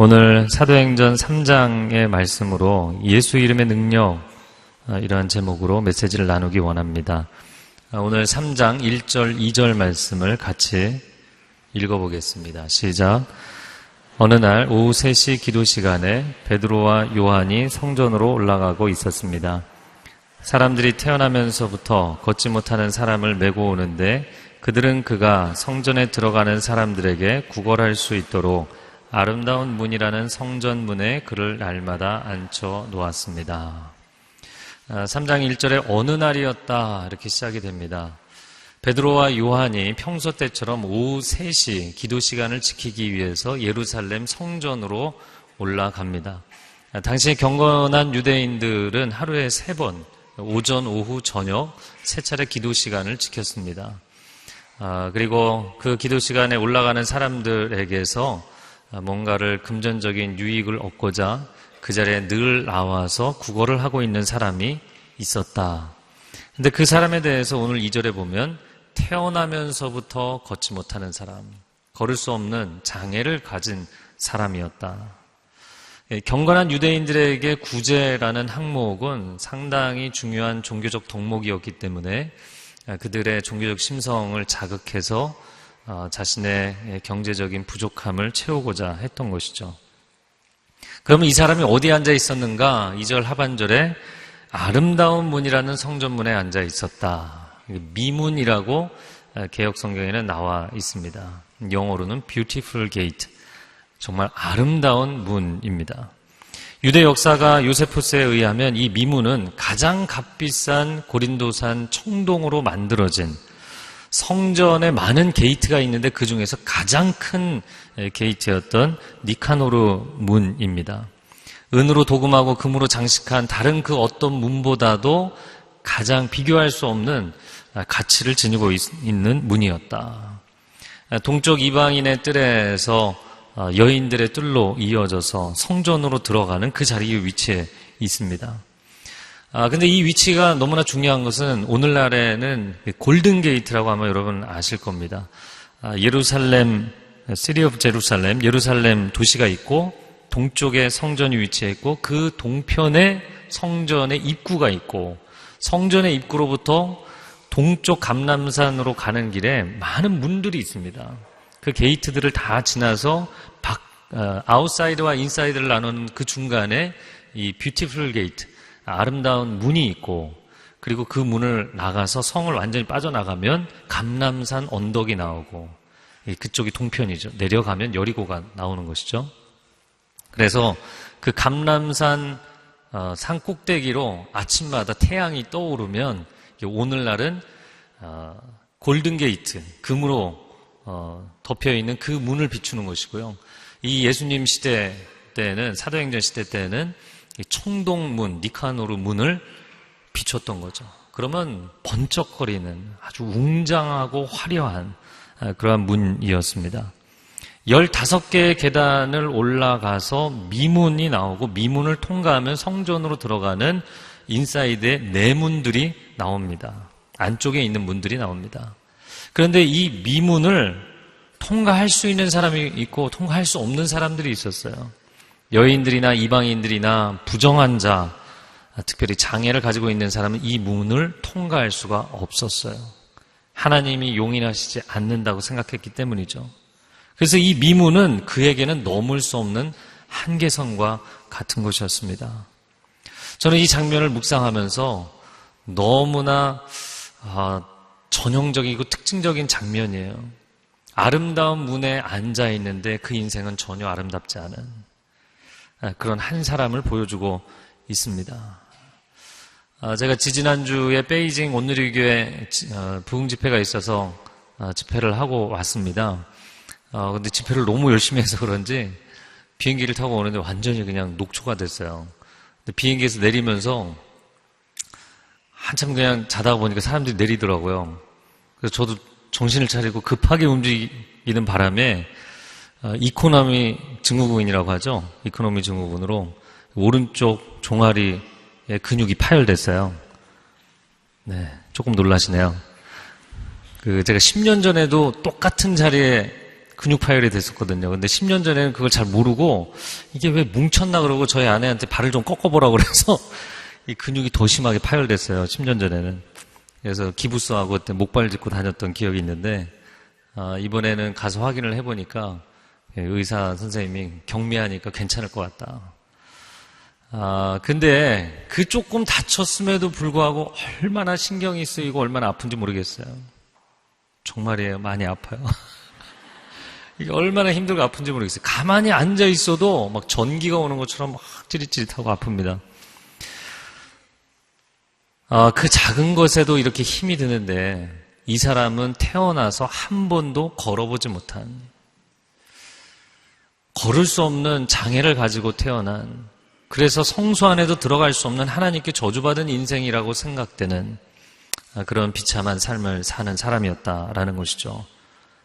오늘 사도행전 3장의 말씀으로 예수 이름의 능력, 이러한 제목으로 메시지를 나누기 원합니다. 오늘 3장 1절, 2절 말씀을 같이 읽어보겠습니다. 시작. 어느 날 오후 3시 기도 시간에 베드로와 요한이 성전으로 올라가고 있었습니다. 사람들이 태어나면서부터 걷지 못하는 사람을 메고 오는데 그들은 그가 성전에 들어가는 사람들에게 구걸할 수 있도록 아름다운 문이라는 성전문에 그를 날마다 앉혀 놓았습니다. 3장 1절에 어느 날이었다 이렇게 시작이 됩니다. 베드로와 요한이 평소 때처럼 오후 3시 기도 시간을 지키기 위해서 예루살렘 성전으로 올라갑니다. 당시 경건한 유대인들은 하루에 3번 오전, 오후, 저녁 3차례 기도 시간을 지켰습니다. 그리고 그 기도 시간에 올라가는 사람들에게서 뭔가를 금전적인 유익을 얻고자 그 자리에 늘 나와서 구걸을 하고 있는 사람이 있었다. 근데 그 사람에 대해서 오늘 2절에 보면 태어나면서부터 걷지 못하는 사람, 걸을 수 없는 장애를 가진 사람이었다. 경건한 유대인들에게 구제라는 항목은 상당히 중요한 종교적 덕목이었기 때문에 그들의 종교적 심성을 자극해서 자신의 경제적인 부족함을 채우고자 했던 것이죠. 그러면 이 사람이 어디에 앉아 있었는가? 2절 하반절에 아름다운 문이라는 성전문에 앉아 있었다. 미문이라고 개역 성경에는 나와 있습니다. 영어로는 beautiful gate, 정말 아름다운 문입니다. 유대 역사가 요세푸스에 의하면 이 미문은 가장 값비싼 고린도산 청동으로 만들어진 성전에 많은 게이트가 있는데 그 중에서 가장 큰 게이트였던 니카노르 문입니다. 은으로 도금하고 금으로 장식한 다른 그 어떤 문보다도 가장 비교할 수 없는 가치를 지니고 있는 문이었다. 동쪽 이방인의 뜰에서 여인들의 뜰로 이어져서 성전으로 들어가는 그 자리에 위치해 있습니다. 근데 이 위치가 너무나 중요한 것은 오늘날에는 골든 게이트라고 아마 여러분 아실 겁니다. 예루살렘, 시티 오브 제루살렘, 예루살렘 도시가 있고 동쪽에 성전이 위치해 있고 그 동편에 성전의 입구가 있고 성전의 입구로부터 동쪽 감람산으로 가는 길에 많은 문들이 있습니다. 그 게이트들을 다 지나서 아웃사이드와 인사이드를 나누는 그 중간에 이 뷰티풀 게이트, 아름다운 문이 있고 그리고 그 문을 나가서 성을 완전히 빠져나가면 감람산 언덕이 나오고 그쪽이 동편이죠. 내려가면 여리고가 나오는 것이죠. 그래서 그 감람산 산 꼭대기로 아침마다 태양이 떠오르면 오늘날은 골든게이트, 금으로 덮여있는 그 문을 비추는 것이고요. 이 예수님 시대 때는, 사도행전 시대 때는 청동문, 니카노르 문을 비췄던 거죠. 그러면 번쩍거리는 아주 웅장하고 화려한 그러한 문이었습니다. 15개의 계단을 올라가서 미문이 나오고 미문을 통과하면 성전으로 들어가는 인사이드의 내문들이 나옵니다. 안쪽에 있는 문들이 나옵니다. 그런데 이 미문을 통과할 수 있는 사람이 있고 통과할 수 없는 사람들이 있었어요. 여인들이나 이방인들이나 부정한 자, 특별히 장애를 가지고 있는 사람은 이 문을 통과할 수가 없었어요. 하나님이 용인하시지 않는다고 생각했기 때문이죠. 그래서 이 미문은 그에게는 넘을 수 없는 한계선과 같은 것이었습니다. 저는 이 장면을 묵상하면서 너무나 전형적이고 특징적인 장면이에요. 아름다운 문에 앉아 있는데 그 인생은 전혀 아름답지 않은 그런 한 사람을 보여주고 있습니다. 제가 지지난주에 베이징 온누리교회 부흥 집회가 있어서 집회를 하고 왔습니다. 근데 집회를 너무 열심히 해서 그런지 비행기를 타고 오는데 완전히 그냥 녹초가 됐어요. 근데 비행기에서 내리면서 한참 그냥 자다가 보니까 사람들이 내리더라고요. 그래서 저도 정신을 차리고 급하게 움직이는 바람에 이코노미 증후군이라고 하죠. 이코노미 증후군으로 오른쪽 종아리에 근육이 파열됐어요. 네, 조금 놀라시네요. 제가 10년 전에도 똑같은 자리에 근육 파열이 됐었거든요. 근데 10년 전에는 그걸 잘 모르고 이게 왜 뭉쳤나 그러고 저희 아내한테 발을 좀 꺾어보라고 그래서 이 근육이 더 심하게 파열됐어요. 10년 전에는. 그래서 기부스하고 그때 목발 짚고 다녔던 기억이 있는데 이번에는 가서 확인을 해보니까 의사 선생님이 경미하니까 괜찮을 것 같다. 근데 그 조금 다쳤음에도 불구하고 얼마나 신경이 쓰이고 얼마나 아픈지 모르겠어요. 정말이에요. 많이 아파요. 이게 얼마나 힘들고 아픈지 모르겠어요. 가만히 앉아 있어도 막 전기가 오는 것처럼 막 찌릿찌릿하고 아픕니다. 그 작은 것에도 이렇게 힘이 드는데 이 사람은 태어나서 한 번도 걸어보지 못한, 걸을 수 없는 장애를 가지고 태어난, 그래서 성소 안에도 들어갈 수 없는 하나님께 저주받은 인생이라고 생각되는 그런 비참한 삶을 사는 사람이었다라는 것이죠.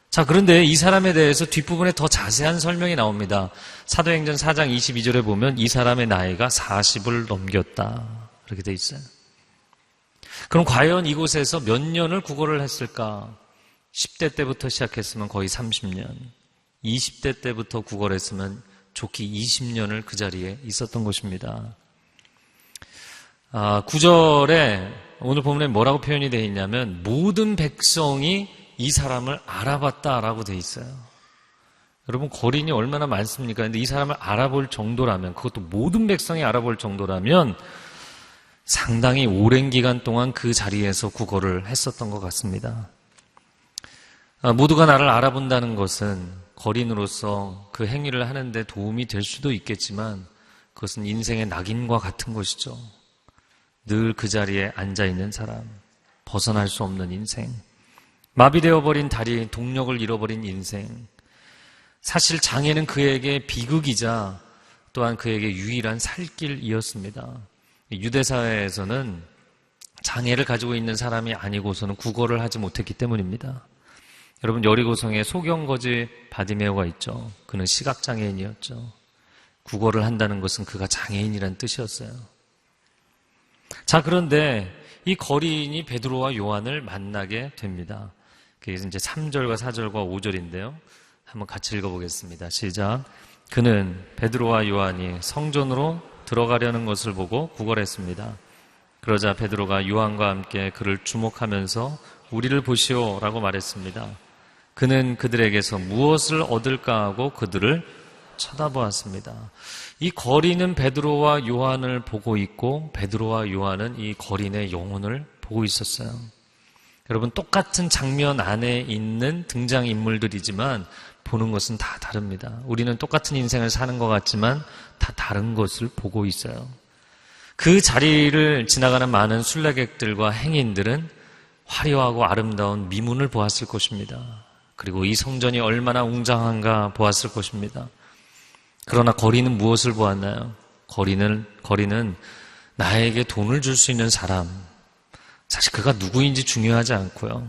자, 그런데 이 사람에 대해서 뒷부분에 더 자세한 설명이 나옵니다. 사도행전 4장 22절에 보면 이 사람의 나이가 40을 넘겼다. 이렇게 돼 있어요. 그럼 과연 이곳에서 몇 년을 구걸을 했을까? 10대 때부터 시작했으면 거의 30년, 20대 때부터 구걸했으면 좋기 20년을 그 자리에 있었던 것입니다. 9절에 오늘 본문에 뭐라고 표현이 되어 있냐면 모든 백성이 이 사람을 알아봤다라고 되어 있어요. 여러분, 거린이 얼마나 많습니까? 근데 이 사람을 알아볼 정도라면, 그것도 모든 백성이 알아볼 정도라면 상당히 오랜 기간 동안 그 자리에서 구걸을 했었던 것 같습니다. 모두가 나를 알아본다는 것은 거린으로서 그 행위를 하는데 도움이 될 수도 있겠지만 그것은 인생의 낙인과 같은 것이죠. 늘 그 자리에 앉아있는 사람, 벗어날 수 없는 인생, 마비되어버린 다리, 동력을 잃어버린 인생. 사실 장애는 그에게 비극이자 또한 그에게 유일한 살길이었습니다. 유대사회에서는 장애를 가지고 있는 사람이 아니고서는 구걸을 하지 못했기 때문입니다. 여러분, 여리고성에 소경거지 바디메오가 있죠. 그는 시각장애인이었죠. 구걸을 한다는 것은 그가 장애인이란 뜻이었어요. 자, 그런데 이 거린이 베드로와 요한을 만나게 됩니다. 그게 이제 3절과 4절과 5절인데요. 한번 같이 읽어보겠습니다. 시작. 그는 베드로와 요한이 성전으로 들어가려는 것을 보고 구걸했습니다. 그러자 베드로가 요한과 함께 그를 주목하면서 우리를 보시오 라고 말했습니다. 그는 그들에게서 무엇을 얻을까 하고 그들을 쳐다보았습니다. 이 거린은 베드로와 요한을 보고 있고 베드로와 요한은 이 거린의 영혼을 보고 있었어요. 여러분, 똑같은 장면 안에 있는 등장인물들이지만 보는 것은 다 다릅니다. 우리는 똑같은 인생을 사는 것 같지만 다 다른 것을 보고 있어요. 그 자리를 지나가는 많은 순례객들과 행인들은 화려하고 아름다운 미문을 보았을 것입니다. 그리고 이 성전이 얼마나 웅장한가 보았을 것입니다. 그러나 거린은 무엇을 보았나요? 거린은 나에게 돈을 줄 수 있는 사람, 사실 그가 누구인지 중요하지 않고요.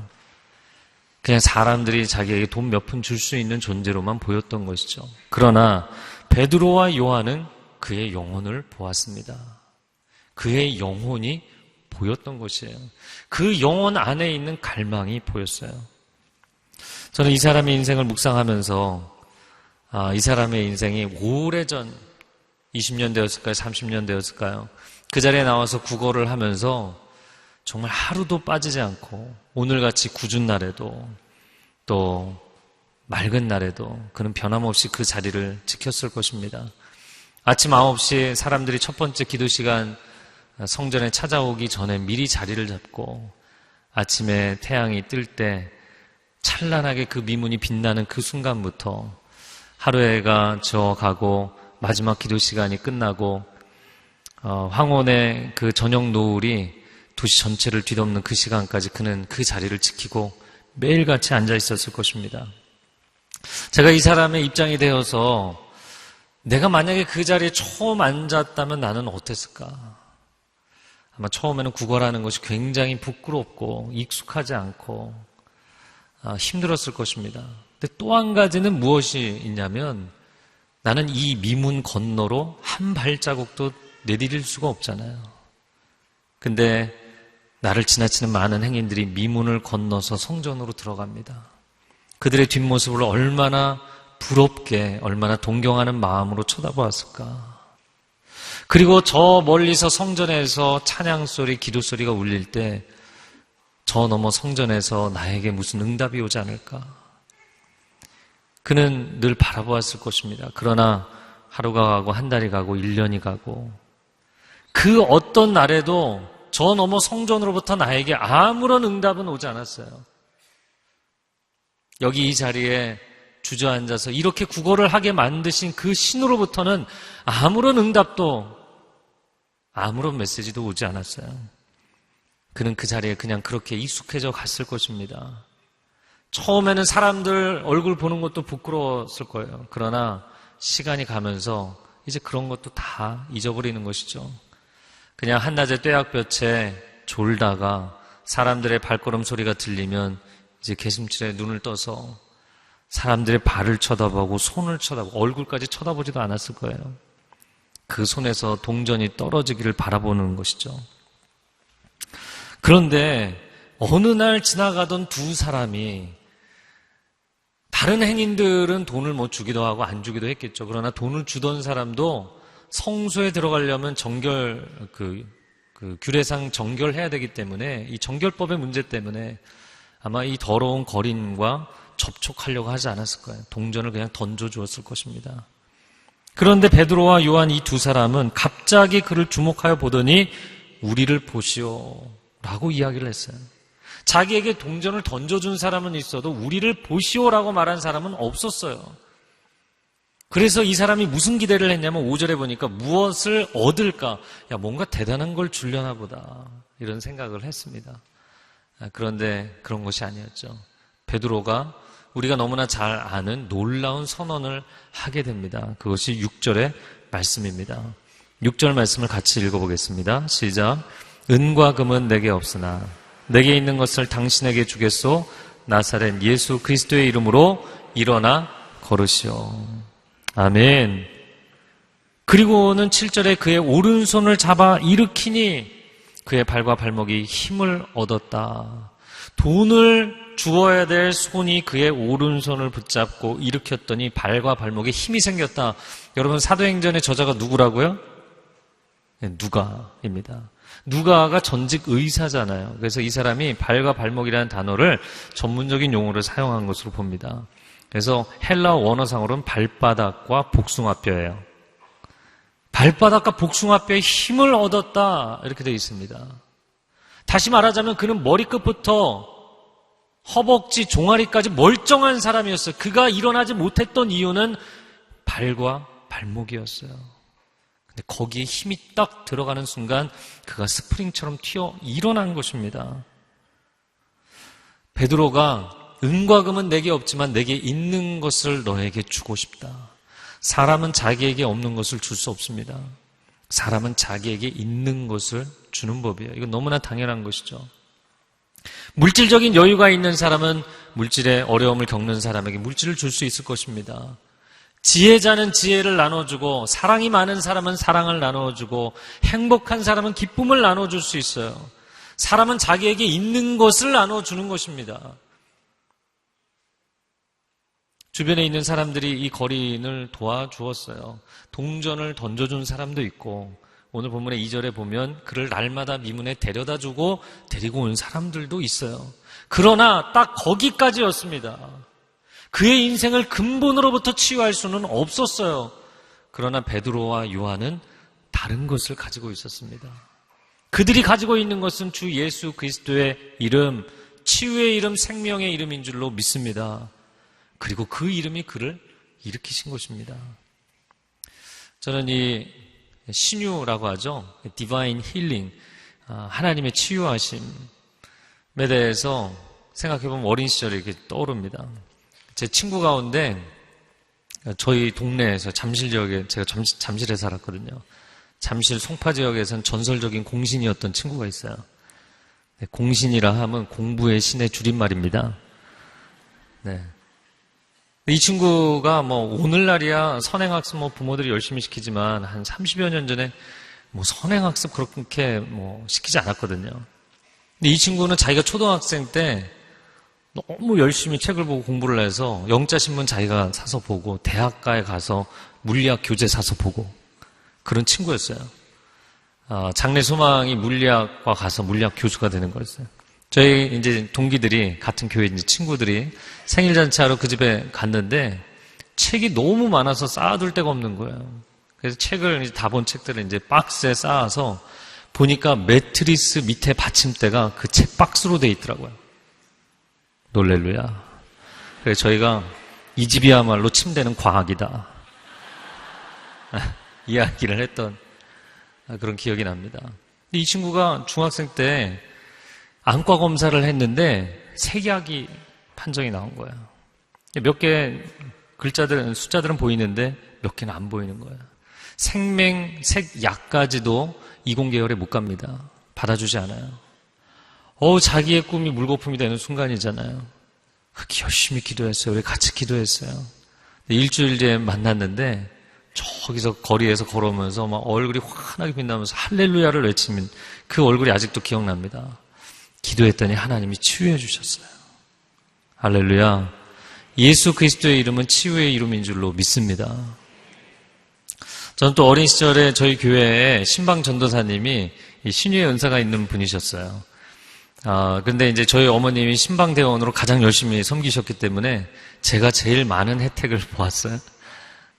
그냥 사람들이 자기에게 돈 몇 푼 줄 수 있는 존재로만 보였던 것이죠. 그러나 베드로와 요한은 그의 영혼을 보았습니다. 그의 영혼이 보였던 것이에요. 그 영혼 안에 있는 갈망이 보였어요. 저는 이 사람의 인생을 묵상하면서 이 사람의 인생이 오래전 20년 되었을까요? 30년 되었을까요? 그 자리에 나와서 구걸을 하면서 정말 하루도 빠지지 않고 오늘같이 궂은 날에도 또 맑은 날에도 그는 변함없이 그 자리를 지켰을 것입니다. 아침 9시에 사람들이 첫 번째 기도 시간 성전에 찾아오기 전에 미리 자리를 잡고 아침에 태양이 뜰 때 찬란하게 그 미문이 빛나는 그 순간부터 하루해가 저어가고 마지막 기도 시간이 끝나고 황혼의 그 저녁 노을이 도시 전체를 뒤덮는 그 시간까지 그는 그 자리를 지키고 매일같이 앉아 있었을 것입니다. 제가 이 사람의 입장이 되어서 내가 만약에 그 자리에 처음 앉았다면 나는 어땠을까? 아마 처음에는 구걸하는 것이 굉장히 부끄럽고 익숙하지 않고 힘들었을 것입니다. 근데 또 한 가지는 무엇이 있냐면 나는 이 미문 건너로 한 발자국도 내디딜 수가 없잖아요. 근데 나를 지나치는 많은 행인들이 미문을 건너서 성전으로 들어갑니다. 그들의 뒷모습을 얼마나 부럽게, 얼마나 동경하는 마음으로 쳐다보았을까. 그리고 저 멀리서 성전에서 찬양소리, 기도소리가 울릴 때 저 너머 성전에서 나에게 무슨 응답이 오지 않을까. 그는 늘 바라보았을 것입니다. 그러나 하루가 가고 한 달이 가고 1년이 가고 그 어떤 날에도 저 너머 성전으로부터 나에게 아무런 응답은 오지 않았어요. 여기 이 자리에 주저앉아서 이렇게 구걸을 하게 만드신 그 신으로부터는 아무런 응답도 아무런 메시지도 오지 않았어요. 그는 그 자리에 그냥 그렇게 익숙해져 갔을 것입니다. 처음에는 사람들 얼굴 보는 것도 부끄러웠을 거예요. 그러나 시간이 가면서 이제 그런 것도 다 잊어버리는 것이죠. 그냥 한낮에 떼약볕에 졸다가 사람들의 발걸음 소리가 들리면 이제 개슴칠에 눈을 떠서 사람들의 발을 쳐다보고 손을 쳐다보고 얼굴까지 쳐다보지도 않았을 거예요. 그 손에서 동전이 떨어지기를 바라보는 것이죠. 그런데 어느 날 지나가던 두 사람이 다른 행인들은 돈을 뭐 주기도 하고 안 주기도 했겠죠. 그러나 돈을 주던 사람도 성소에 들어가려면 규례상 정결해야 되기 때문에 이 정결법의 문제 때문에 아마 이 더러운 거린과 접촉하려고 하지 않았을 거예요. 동전을 그냥 던져주었을 것입니다. 그런데 베드로와 요한 이 두 사람은 갑자기 그를 주목하여 보더니 우리를 보시오 라고 이야기를 했어요. 자기에게 동전을 던져준 사람은 있어도 우리를 보시오라고 말한 사람은 없었어요. 그래서 이 사람이 무슨 기대를 했냐면 5절에 보니까 무엇을 얻을까? 야, 뭔가 대단한 걸 주려나 보다. 이런 생각을 했습니다. 그런데 그런 것이 아니었죠. 베드로가 우리가 너무나 잘 아는 놀라운 선언을 하게 됩니다. 그것이 6절의 말씀입니다. 6절 말씀을 같이 읽어보겠습니다. 시작. 은과 금은 내게 없으나 내게 있는 것을 당신에게 주겠소. 나사렛 예수 그리스도의 이름으로 일어나 걸으시오. 아멘. 그리고는 7절에 그의 오른손을 잡아 일으키니 그의 발과 발목이 힘을 얻었다. 돈을 주어야 될 손이 그의 오른손을 붙잡고 일으켰더니 발과 발목에 힘이 생겼다. 여러분, 사도행전의 저자가 누구라고요? 네, 누가입니다. 누가가 전직 의사잖아요. 그래서 이 사람이 발과 발목이라는 단어를 전문적인 용어로 사용한 것으로 봅니다. 그래서 헬라 원어상으로는 발바닥과 복숭아뼈예요. 발바닥과 복숭아뼈에 힘을 얻었다 이렇게 되어 있습니다. 다시 말하자면 그는 머리끝부터 허벅지, 종아리까지 멀쩡한 사람이었어요. 그가 일어나지 못했던 이유는 발과 발목이었어요. 근데 거기에 힘이 딱 들어가는 순간 그가 스프링처럼 튀어 일어난 것입니다. 베드로가 은과 금은 내게 없지만 내게 있는 것을 너에게 주고 싶다. 사람은 자기에게 없는 것을 줄 수 없습니다. 사람은 자기에게 있는 것을 주는 법이에요. 이건 너무나 당연한 것이죠. 물질적인 여유가 있는 사람은 물질의 어려움을 겪는 사람에게 물질을 줄 수 있을 것입니다. 지혜자는 지혜를 나눠주고 사랑이 많은 사람은 사랑을 나눠주고 행복한 사람은 기쁨을 나눠줄 수 있어요. 사람은 자기에게 있는 것을 나눠주는 것입니다. 주변에 있는 사람들이 이 거린을 도와주었어요. 동전을 던져준 사람도 있고 오늘 본문의 2절에 보면 그를 날마다 미문에 데려다주고 데리고 온 사람들도 있어요. 그러나 딱 거기까지였습니다. 그의 인생을 근본으로부터 치유할 수는 없었어요. 그러나 베드로와 요한은 다른 것을 가지고 있었습니다. 그들이 가지고 있는 것은 주 예수 그리스도의 이름, 치유의 이름, 생명의 이름인 줄로 믿습니다. 그리고 그 이름이 그를 일으키신 것입니다. 저는 이 신유라고 하죠. 디바인 힐링, 하나님의 치유하심에 대해서 생각해보면 어린 시절이 이렇게 떠오릅니다. 제 친구 가운데 저희 동네에서 잠실 지역에 제가 잠실에 살았거든요. 잠실 송파 지역에서는 전설적인 공신이었던 친구가 있어요. 공신이라 하면 공부의 신의 줄임말입니다. 네. 이 친구가 오늘날이야 선행학습 부모들이 열심히 시키지만 한 30여 년 전에 선행학습 그렇게 시키지 않았거든요. 근데 이 친구는 자기가 초등학생 때 너무 열심히 책을 보고 공부를 해서 영자신문 자기가 사서 보고 대학가에 가서 물리학 교재 사서 보고 그런 친구였어요. 장래 소망이 물리학과 가서 물리학 교수가 되는 거였어요. 저희 이제 동기들이 같은 교회 이제 친구들이 생일 잔치하러 그 집에 갔는데 책이 너무 많아서 쌓아둘 데가 없는 거예요. 그래서 책을 이제 다 본 책들을 이제 박스에 쌓아서 보니까 매트리스 밑에 받침대가 그 책 박스로 돼 있더라고요. 놀렐루야. 그래서 저희가 이 집이야말로 침대는 과학이다. 이야기를 했던 그런 기억이 납니다. 이 친구가 중학생 때 안과 검사를 했는데 색약이 판정이 나온 거예요. 몇 개 글자들은 숫자들은 보이는데 몇 개는 안 보이는 거예요. 생맹, 색약까지도 이공계열에 못 갑니다. 받아주지 않아요. 자기의 꿈이 물거품이 되는 순간이잖아요. 그렇게 열심히 기도했어요. 우리 같이 기도했어요. 일주일 뒤에 만났는데 저기서 거리에서 걸어오면서 막 얼굴이 환하게 빛나면서 할렐루야를 외치면 그 얼굴이 아직도 기억납니다. 기도했더니 하나님이 치유해 주셨어요. 할렐루야. 예수 그리스도의 이름은 치유의 이름인 줄로 믿습니다. 저는 또 어린 시절에 저희 교회에 신방 전도사님이 신유의 은사가 있는 분이셨어요. 근데 이제 저희 어머님이 신방대원으로 가장 열심히 섬기셨기 때문에 제가 제일 많은 혜택을 보았어요.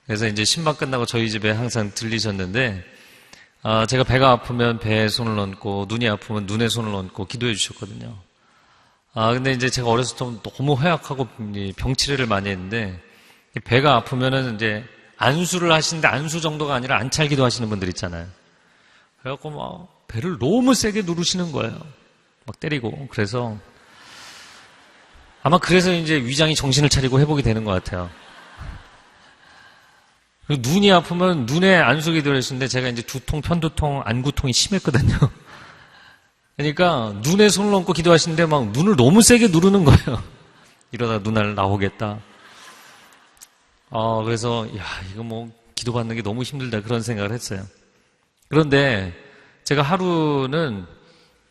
그래서 이제 신방 끝나고 저희 집에 항상 들리셨는데, 제가 배가 아프면 배에 손을 얹고, 눈이 아프면 눈에 손을 얹고 기도해 주셨거든요. 근데 이제 제가 어렸을 때 너무 허약하고 병치레를 많이 했는데, 배가 아프면은 이제 안수를 하시는데 안수 정도가 아니라 안찰기도 하시는 분들 있잖아요. 그래갖고 막 배를 너무 세게 누르시는 거예요. 막 때리고. 그래서 아마 그래서 이제 위장이 정신을 차리고 회복이 되는 것 같아요. 그리고 눈이 아프면 눈에 안수기 들어있는데 제가 이제 두통, 편두통, 안구통이 심했거든요. 그러니까 눈에 손을 얹고 기도하시는데 막 눈을 너무 세게 누르는 거예요. 이러다 눈알 나오겠다. 그래서 이거 뭐 기도받는 게 너무 힘들다 그런 생각을 했어요. 그런데 제가 하루는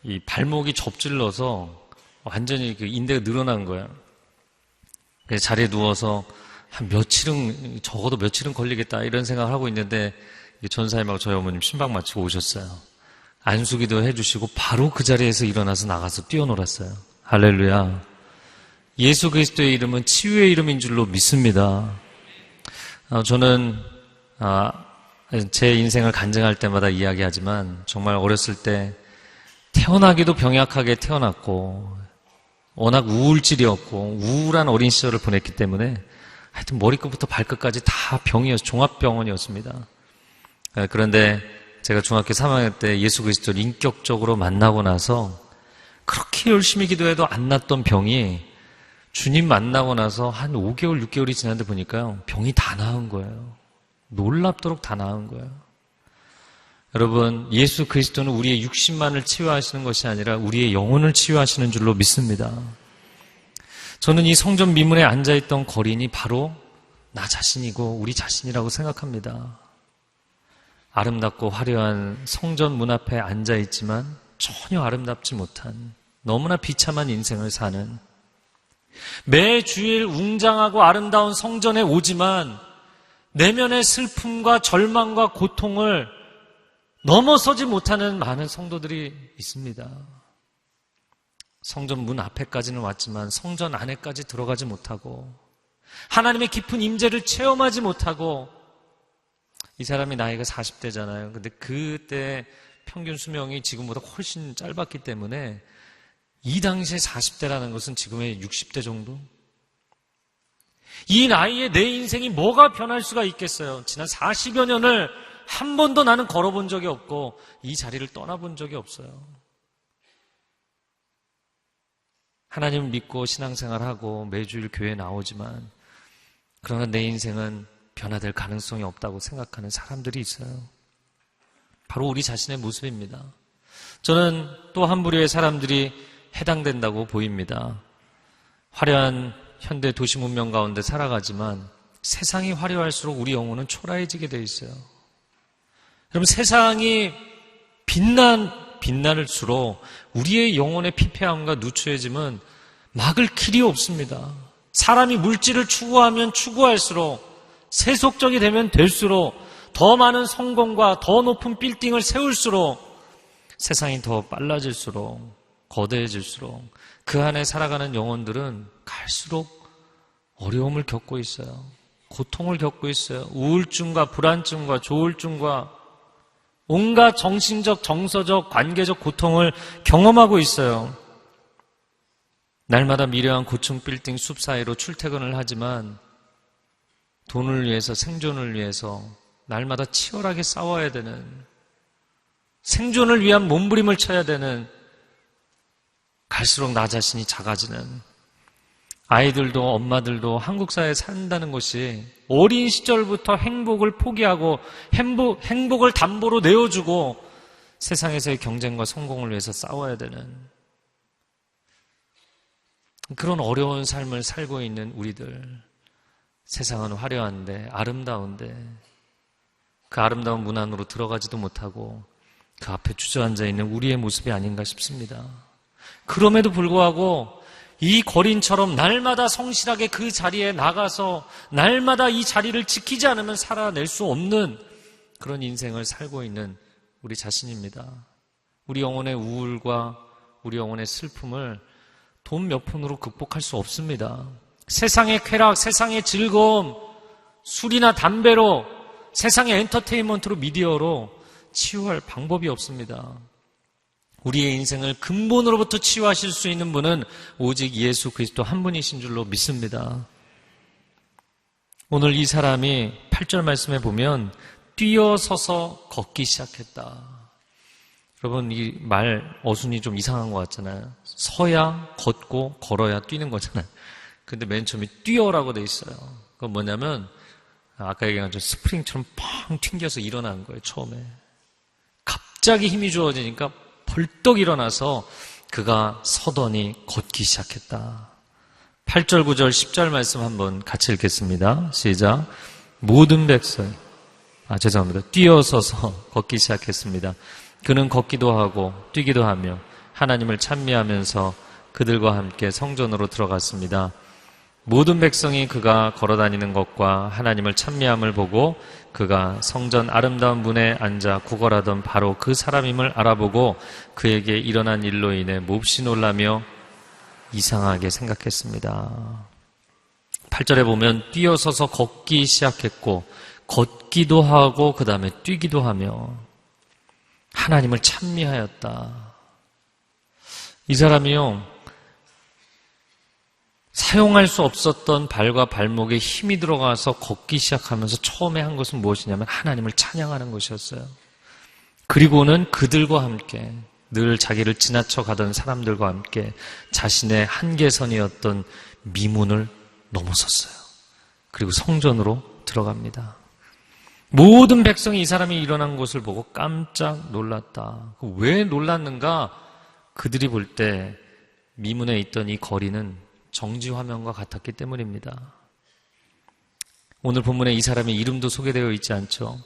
이 발목이 접질러서 완전히 그 인대가 늘어난 거예요. 그래서 자리에 누워서 한 며칠은, 적어도 며칠은 걸리겠다 이런 생각을 하고 있는데 전사님하고 저희 어머님 신방 마치고 오셨어요. 안수기도 해주시고 바로 그 자리에서 일어나서 나가서 뛰어놀았어요. 할렐루야. 예수 그리스도의 이름은 치유의 이름인 줄로 믿습니다. 저는 제 인생을 간증할 때마다 이야기하지만 정말 어렸을 때 태어나기도 병약하게 태어났고 워낙 우울질이었고 우울한 어린 시절을 보냈기 때문에 하여튼 머리끝부터 발끝까지 다 병이었어요. 종합병원이었습니다. 그런데 제가 중학교 3학년 때 예수 그리스도를 인격적으로 만나고 나서 그렇게 열심히 기도해도 안 낫던 병이 주님 만나고 나서 한 5개월, 6개월이 지났는데 보니까요, 병이 다 나은 거예요. 놀랍도록 다 나은 거예요. 여러분, 예수 그리스도는 우리의 육신만을 치유하시는 것이 아니라 우리의 영혼을 치유하시는 줄로 믿습니다. 저는 이 성전 미문에 앉아있던 거린이 바로 나 자신이고 우리 자신이라고 생각합니다. 아름답고 화려한 성전 문 앞에 앉아있지만 전혀 아름답지 못한 너무나 비참한 인생을 사는, 매 주일 웅장하고 아름다운 성전에 오지만 내면의 슬픔과 절망과 고통을 넘어서지 못하는 많은 성도들이 있습니다. 성전 문 앞에까지는 왔지만 성전 안에까지 들어가지 못하고 하나님의 깊은 임재를 체험하지 못하고, 이 사람이 나이가 40대잖아요. 근데 그때 평균 수명이 지금보다 훨씬 짧았기 때문에 이 당시에 40대라는 것은 지금의 60대 정도? 이 나이에 내 인생이 뭐가 변할 수가 있겠어요? 지난 40여 년을 한 번도 나는 걸어본 적이 없고 이 자리를 떠나본 적이 없어요. 하나님을 믿고 신앙생활하고 매주일 교회에 나오지만 그러나 내 인생은 변화될 가능성이 없다고 생각하는 사람들이 있어요. 바로 우리 자신의 모습입니다. 저는 또 한 부류의 사람들이 해당된다고 보입니다. 화려한 현대 도시 문명 가운데 살아가지만 세상이 화려할수록 우리 영혼은 초라해지게 돼 있어요. 여러분, 세상이 빛날수록 우리의 영혼의 피폐함과 누추해짐은 막을 길이 없습니다. 사람이 물질을 추구하면 추구할수록, 세속적이 되면 될수록, 더 많은 성공과 더 높은 빌딩을 세울수록 세상이 더 빨라질수록, 거대해질수록 그 안에 살아가는 영혼들은 갈수록 어려움을 겪고 있어요. 고통을 겪고 있어요. 우울증과 불안증과 조울증과 온갖 정신적, 정서적, 관계적 고통을 경험하고 있어요. 날마다 미려한 고층 빌딩 숲 사이로 출퇴근을 하지만 돈을 위해서, 생존을 위해서 날마다 치열하게 싸워야 되는, 생존을 위한 몸부림을 쳐야 되는, 갈수록 나 자신이 작아지는, 아이들도 엄마들도 한국 사회에 산다는 것이 어린 시절부터 행복을 포기하고 행복을 담보로 내어주고 세상에서의 경쟁과 성공을 위해서 싸워야 되는 그런 어려운 삶을 살고 있는 우리들. 세상은 화려한데, 아름다운데 그 아름다운 문 안으로 들어가지도 못하고 그 앞에 주저앉아 있는 우리의 모습이 아닌가 싶습니다. 그럼에도 불구하고 이 거린처럼 날마다 성실하게 그 자리에 나가서 날마다 이 자리를 지키지 않으면 살아낼 수 없는 그런 인생을 살고 있는 우리 자신입니다. 우리 영혼의 우울과 우리 영혼의 슬픔을 돈 몇 푼으로 극복할 수 없습니다. 세상의 쾌락, 세상의 즐거움, 술이나 담배로, 세상의 엔터테인먼트로, 미디어로 치유할 방법이 없습니다. 우리의 인생을 근본으로부터 치유하실 수 있는 분은 오직 예수 그리스도 한 분이신 줄로 믿습니다. 오늘 이 사람이 8절 말씀에 보면 뛰어서서 걷기 시작했다. 여러분, 이 말 어순이 좀 이상한 것 같잖아요. 서야 걷고 걸어야 뛰는 거잖아요. 근데 맨 처음에 뛰어라고 돼 있어요. 그건 뭐냐면 아까 얘기한 것처럼 스프링처럼 팡 튕겨서 일어나는 거예요. 처음에 갑자기 힘이 주어지니까 벌떡 일어나서 그가 서더니 걷기 시작했다. 8절, 9절, 10절 말씀 한번 같이 읽겠습니다. 시작. 모든 백성, 뛰어서서 걷기 시작했습니다. 그는 걷기도 하고 뛰기도 하며 하나님을 찬미하면서 그들과 함께 성전으로 들어갔습니다. 모든 백성이 그가 걸어다니는 것과 하나님을 찬미함을 보고 그가 성전 아름다운 문에 앉아 구걸하던 바로 그 사람임을 알아보고 그에게 일어난 일로 인해 몹시 놀라며 이상하게 생각했습니다. 8절에 보면 뛰어서서 걷기 시작했고 걷기도 하고 그 다음에 뛰기도 하며 하나님을 찬미하였다. 이 사람이요, 사용할 수 없었던 발과 발목에 힘이 들어가서 걷기 시작하면서 처음에 한 것은 무엇이냐면 하나님을 찬양하는 것이었어요. 그리고는 그들과 함께 늘 자기를 지나쳐 가던 사람들과 함께 자신의 한계선이었던 미문을 넘어섰어요. 그리고 성전으로 들어갑니다. 모든 백성이 이 사람이 일어난 것을 보고 깜짝 놀랐다. 왜 놀랐는가? 그들이 볼 때 미문에 있던 이 거리는 정지화면과 같았기 때문입니다. 오늘 본문에 이 사람의 이름도 소개되어 있지 않죠.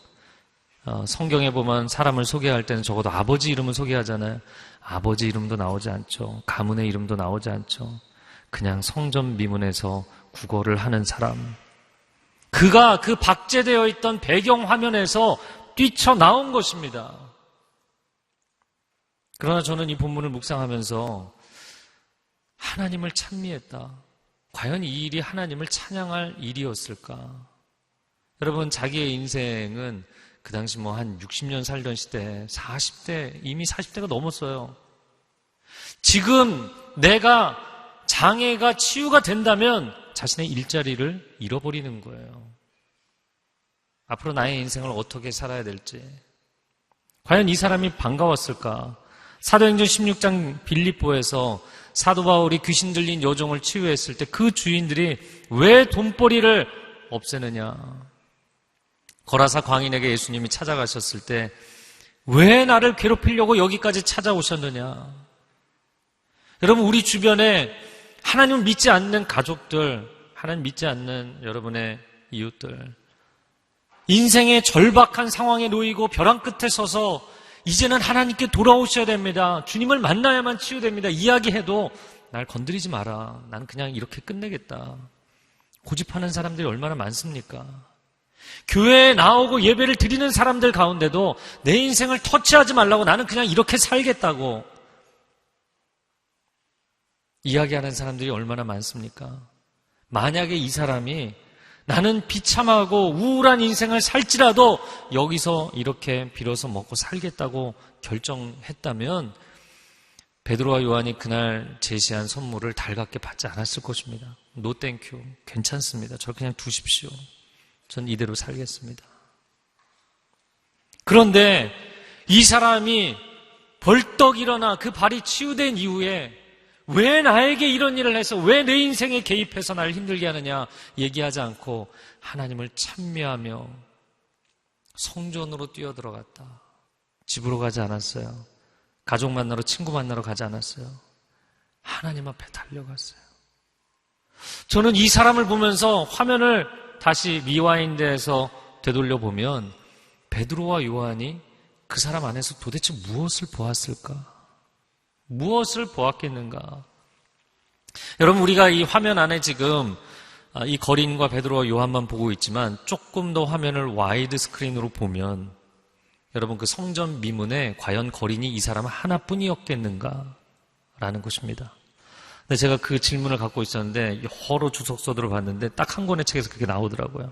성경에 보면 사람을 소개할 때는 적어도 아버지 이름을 소개하잖아요. 아버지 이름도 나오지 않죠. 가문의 이름도 나오지 않죠. 그냥 성전 미문에서 구걸을 하는 사람, 그가 그 박제되어 있던 배경화면에서 뛰쳐나온 것입니다. 그러나 저는 이 본문을 묵상하면서 하나님을 찬미했다. 과연 이 일이 하나님을 찬양할 일이었을까? 여러분, 자기의 인생은 그 당시 한 60년 살던 시대, 40대, 이미 40대가 넘었어요. 지금 내가 장애가 치유가 된다면 자신의 일자리를 잃어버리는 거예요. 앞으로 나의 인생을 어떻게 살아야 될지. 과연 이 사람이 반가웠을까? 사도행전 16장 빌립보에서 사도 바울이 귀신 들린 여종을 치유했을 때 그 주인들이 왜 돈벌이를 없애느냐? 거라사 광인에게 예수님이 찾아가셨을 때 왜 나를 괴롭히려고 여기까지 찾아오셨느냐? 여러분, 우리 주변에 하나님을 믿지 않는 가족들, 하나님 믿지 않는 여러분의 이웃들, 인생의 절박한 상황에 놓이고 벼랑 끝에 서서 이제는 하나님께 돌아오셔야 됩니다. 주님을 만나야만 치유됩니다. 이야기해도 날 건드리지 마라. 나는 그냥 이렇게 끝내겠다. 고집하는 사람들이 얼마나 많습니까? 교회에 나오고 예배를 드리는 사람들 가운데도 내 인생을 터치하지 말라고 나는 그냥 이렇게 살겠다고 이야기하는 사람들이 얼마나 많습니까? 만약에 이 사람이 나는 비참하고 우울한 인생을 살지라도 여기서 이렇게 빌어서 먹고 살겠다고 결정했다면 베드로와 요한이 그날 제시한 선물을 달갑게 받지 않았을 것입니다. 노 땡큐, 괜찮습니다. 저 그냥 두십시오. 전 이대로 살겠습니다. 그런데 이 사람이 벌떡 일어나 그 발이 치유된 이후에 왜 나에게 이런 일을 해서 왜 내 인생에 개입해서 나를 힘들게 하느냐 얘기하지 않고 하나님을 찬미하며 성전으로 뛰어들어갔다. 집으로 가지 않았어요. 가족 만나러, 친구 만나러 가지 않았어요. 하나님 앞에 달려갔어요. 저는 이 사람을 보면서 화면을 다시 리와인드에서 되돌려 보면 베드로와 요한이 그 사람 안에서 도대체 무엇을 보았을까? 무엇을 보았겠는가? 여러분, 우리가 이 화면 안에 지금 이 거린과 베드로와 요한만 보고 있지만 조금 더 화면을 와이드 스크린으로 보면 여러분, 그 성전 미문에 과연 거린이 이 사람 하나뿐이었겠는가? 라는 것입니다. 근데 제가 그 질문을 갖고 있었는데 여러 주석서들을 봤는데 딱 한 권의 책에서 그게 나오더라고요.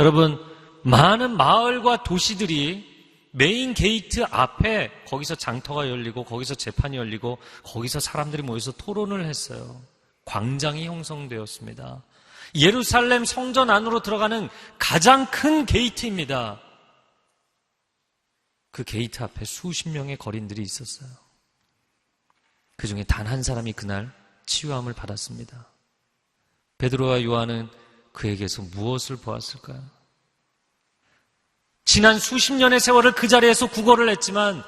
여러분, 많은 마을과 도시들이 메인 게이트 앞에 거기서 장터가 열리고 거기서 재판이 열리고 거기서 사람들이 모여서 토론을 했어요. 광장이 형성되었습니다. 예루살렘 성전 안으로 들어가는 가장 큰 게이트입니다. 그 게이트 앞에 수십 명의 거린들이 있었어요. 그 중에 단 한 사람이 그날 치유함을 받았습니다. 베드로와 요한은 그에게서 무엇을 보았을까요? 지난 수십 년의 세월을 그 자리에서 구걸을 했지만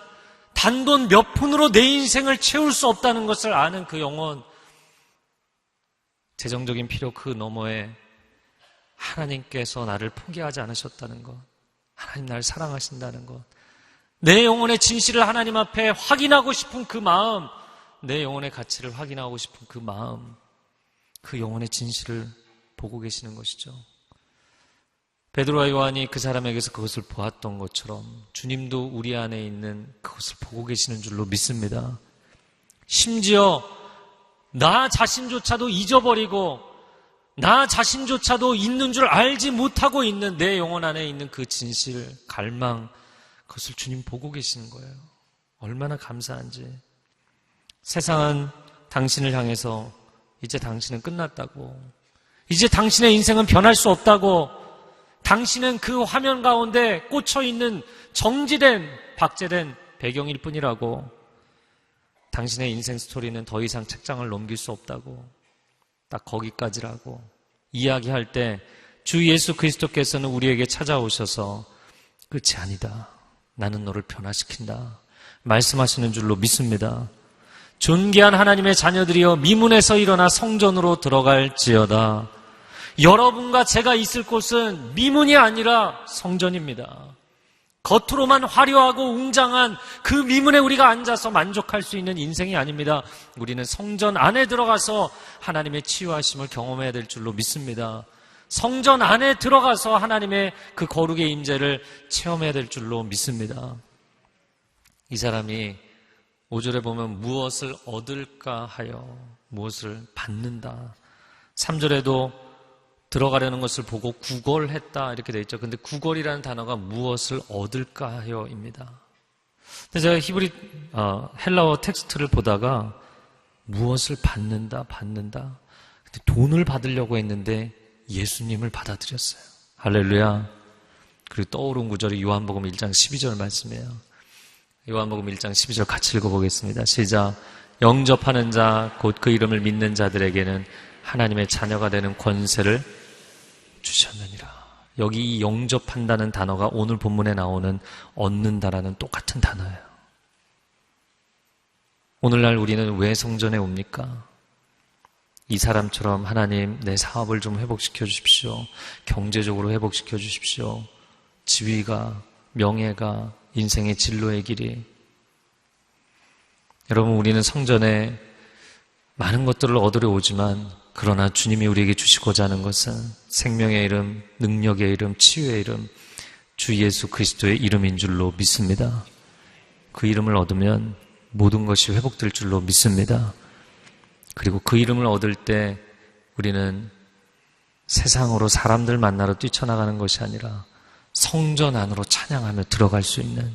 단돈 몇 푼으로 내 인생을 채울 수 없다는 것을 아는 그 영혼, 재정적인 필요 그 너머에 하나님께서 나를 포기하지 않으셨다는 것, 하나님 나를 사랑하신다는 것, 내 영혼의 진실을 하나님 앞에 확인하고 싶은 그 마음, 내 영혼의 가치를 확인하고 싶은 그 마음, 그 영혼의 진실을 보고 계시는 것이죠. 베드로와 요한이 그 사람에게서 그것을 보았던 것처럼 주님도 우리 안에 있는 그것을 보고 계시는 줄로 믿습니다. 심지어 나 자신조차도 잊어버리고 나 자신조차도 있는 줄 알지 못하고 있는 내 영혼 안에 있는 그 진실, 갈망, 그것을 주님 보고 계시는 거예요. 얼마나 감사한지. 세상은 당신을 향해서 이제 당신은 끝났다고, 이제 당신의 인생은 변할 수 없다고, 당신은 그 화면 가운데 꽂혀있는 정지된, 박제된 배경일 뿐이라고, 당신의 인생 스토리는 더 이상 책장을 넘길 수 없다고, 딱 거기까지라고 이야기할 때 주 예수 그리스도께서는 우리에게 찾아오셔서 끝이 아니다, 나는 너를 변화시킨다 말씀하시는 줄로 믿습니다. 존귀한 하나님의 자녀들이여 미문에서 일어나 성전으로 들어갈지어다. 여러분과 제가 있을 곳은 미문이 아니라 성전입니다. 겉으로만 화려하고 웅장한 그 미문에 우리가 앉아서 만족할 수 있는 인생이 아닙니다. 우리는 성전 안에 들어가서 하나님의 치유하심을 경험해야 될 줄로 믿습니다. 성전 안에 들어가서 하나님의 그 거룩의 임재를 체험해야 될 줄로 믿습니다. 이 사람이 5절에 보면 무엇을 얻을까 하여 무엇을 받는다. 3절에도 들어가려는 것을 보고 구걸했다 이렇게 되어 있죠. 근데 구걸이라는 단어가 무엇을 얻을까 하여입니다. 근데 제가 히브리 헬라어 텍스트를 보다가 무엇을 받는다. 근데 돈을 받으려고 했는데 예수님을 받아들였어요. 할렐루야. 그리고 떠오른 구절이 요한복음 1장 12절 말씀이에요. 요한복음 1장 12절 같이 읽어보겠습니다. 시작. 영접하는 자 곧 그 이름을 믿는 자들에게는 하나님의 자녀가 되는 권세를 주셨느니라. 여기 이 영접한다는 단어가 오늘 본문에 나오는 얻는다라는 똑같은 단어예요. 오늘날 우리는 왜 성전에 옵니까? 이 사람처럼 하나님 내 사업을 좀 회복시켜 주십시오. 경제적으로 회복시켜 주십시오. 지위가, 명예가, 인생의 진로의 길이. 여러분, 우리는 성전에 많은 것들을 얻으려 오지만 그러나 주님이 우리에게 주시고자 하는 것은 생명의 이름, 능력의 이름, 치유의 이름, 주 예수 그리스도의 이름인 줄로 믿습니다. 그 이름을 얻으면 모든 것이 회복될 줄로 믿습니다. 그리고 그 이름을 얻을 때 우리는 세상으로 사람들 만나러 뛰쳐나가는 것이 아니라 성전 안으로 찬양하며 들어갈 수 있는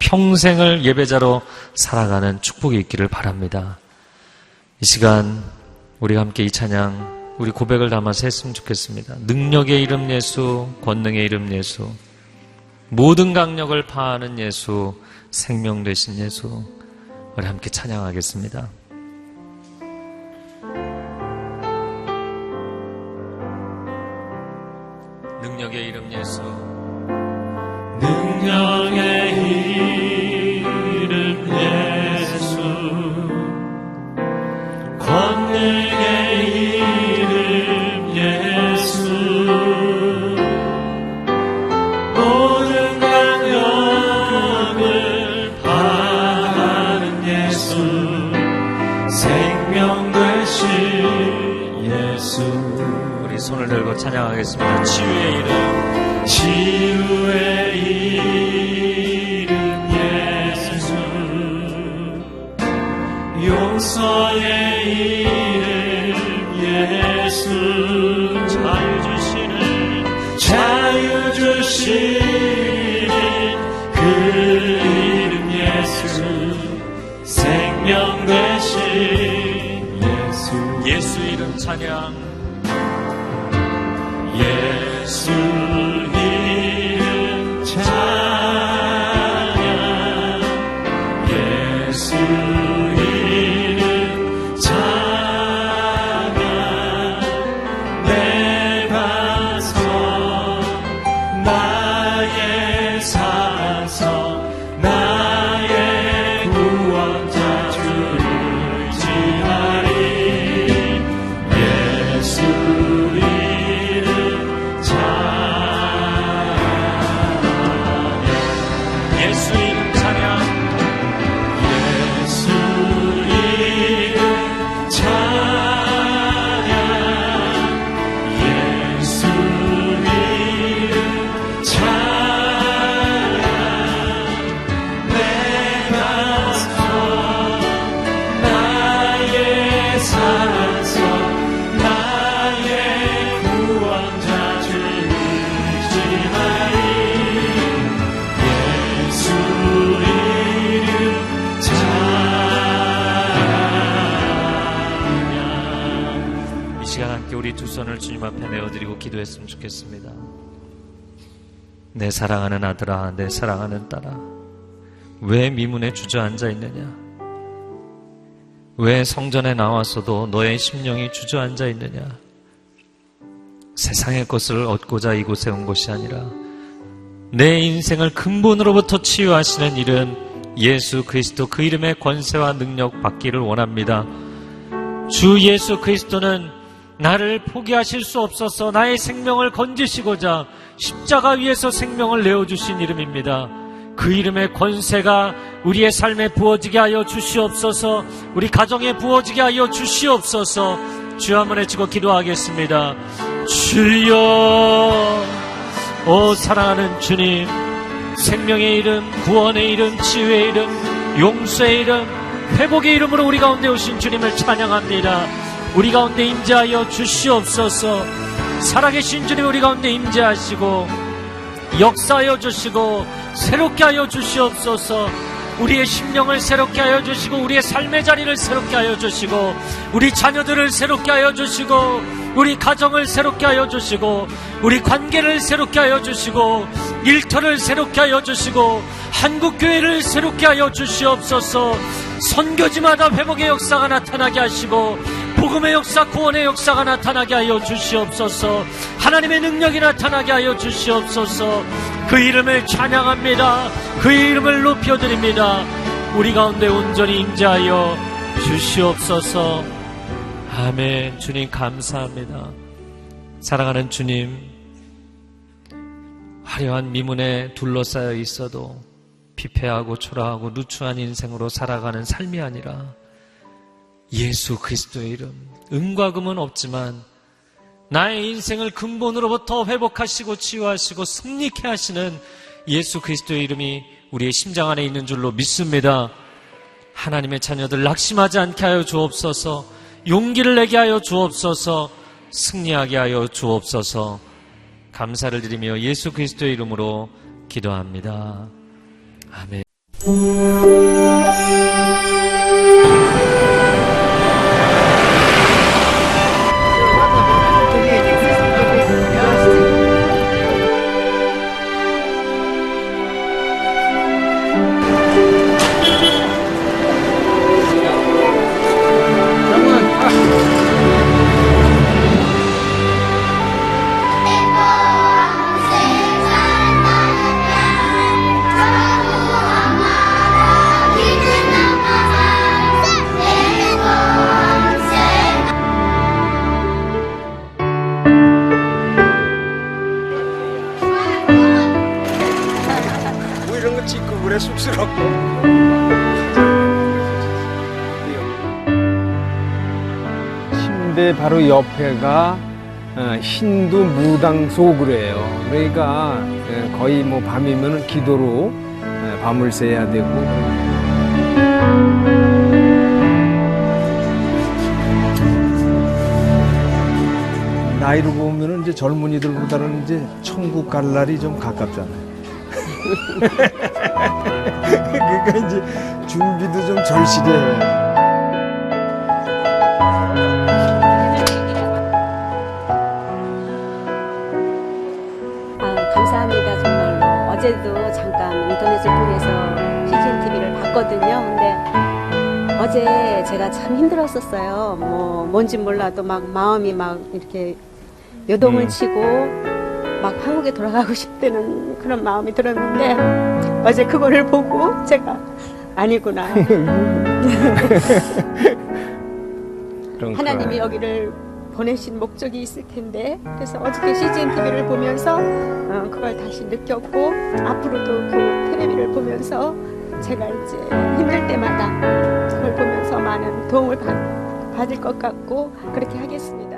평생을 예배자로 살아가는 축복이 있기를 바랍니다. 이 시간 우리가 함께 이 찬양, 우리 고백을 담아서 했으면 좋겠습니다. 능력의 이름 예수, 권능의 이름 예수, 모든 강력을 파하는 예수, 생명 되신 예수, 우리 함께 찬양하겠습니다. 능력의 이름 예수, 능력의 이름 예수, 권능의 이름 예수, 모든 강력을 파하는 예수, 생명 되신 예수. 우리 손을 들고 찬양하겠습니다. 치유의 이름, 치유의 이름 예수, 용서의 이름 예수, 자유 주시는 그 이름 예수, 생명 되신 예수. 예수 이름 찬양, 예수 이름 찬양, 예수 이름 찬양, 내 반석 나의 산성 나의 구원자 주를 지하리. 예수 예수 이름 찬양, 예수 이름 찬양, 예수 이름 찬양, 내 반석 나의 산성 나의 구원자 주를 지하리. 예수 이름 찬양. 이 시간 함께 우리 두 손을 주님 앞에 내어드리고 기도했으면 좋겠습니다. 내 사랑하는 아들아, 내 사랑하는 딸아, 왜 미문에 주저앉아 있느냐? 왜 성전에 나왔어도 너의 심령이 주저앉아 있느냐? 세상의 것을 얻고자 이곳에 온 것이 아니라 내 인생을 근본으로부터 치유하시는 이름 예수 그리스도, 그 이름의 권세와 능력 받기를 원합니다. 주 예수 그리스도는 나를 포기하실 수 없어서 나의 생명을 건지시고자 십자가 위에서 생명을 내어주신 이름입니다. 그 이름의 권세가 우리의 삶에 부어지게 하여 주시옵소서. 우리 가정에 부어지게 하여 주시옵소서. 주여 한번 외치고 기도하겠습니다. 주여, 오 사랑하는 주님, 생명의 이름, 구원의 이름, 치유의 이름, 용서의 이름, 회복의 이름으로 우리 가운데 오신 주님을 찬양합니다. 우리 가운데 임재하여 주시옵소서. 살아계신 주님 우리 가운데 임재하시고 역사하여 주시고 새롭게 하여 주시옵소서. 우리의 심령을 새롭게 하여 주시고 우리의 삶의 자리를 새롭게 하여 주시고 우리 자녀들을 새롭게 하여 주시고 우리 가정을 새롭게 하여 주시고 우리 관계를 새롭게 하여 주시고 일터를 새롭게 하여 주시고 한국교회를 새롭게 하여 주시옵소서. 선교지마다 회복의 역사가 나타나게 하시고 복음의 역사, 구원의 역사가 나타나게 하여 주시옵소서. 하나님의 능력이 나타나게 하여 주시옵소서. 그 이름을 찬양합니다. 그 이름을 높여드립니다. 우리 가운데 온전히 임재하여 주시옵소서. 아멘. 주님 감사합니다. 사랑하는 주님, 화려한 미문에 둘러싸여 있어도 피폐하고 초라하고 누추한 인생으로 살아가는 삶이 아니라 예수 그리스도의 이름, 은과 금은 없지만 나의 인생을 근본으로부터 회복하시고 치유하시고 승리케 하시는 예수 그리스도의 이름이 우리의 심장 안에 있는 줄로 믿습니다. 하나님의 자녀들 낙심하지 않게 하여 주옵소서, 용기를 내게 하여 주옵소서, 승리하게 하여 주옵소서. 감사를 드리며 예수 그리스도의 이름으로 기도합니다. 아멘. 이런 거 찍고 그래 쑥스럽고. 침대 바로 옆에가 힌두 무당소 그래요. 그러니까 거의 뭐 밤이면 기도로 밤을 새야 되고. 나이로 보면은 이제 젊은이들보다는 이제 천국 갈 날이 좀 가깝잖아요. 그러니까 이제 준비도 좀 절실해. 감사합니다. 정말로 어제도 잠깐 인터넷을 통해서 CGN TV를 봤거든요. 근데 어제 제가 참 힘들었었어요. 뭐 뭔지 몰라도 막 마음이 막 이렇게 요동을 치고 막 한국에 돌아가고 싶다는 그런 마음이 들었는데 어제 그거를 보고 제가 아니구나. 하나님이 여기를 보내신 목적이 있을 텐데, 그래서 어저께 CGN TV를 보면서 그걸 다시 느꼈고, 앞으로도 그 텔레비를 보면서 제가 이제 힘들 때마다 그걸 보면서 많은 도움을 받을 것 같고 그렇게 하겠습니다.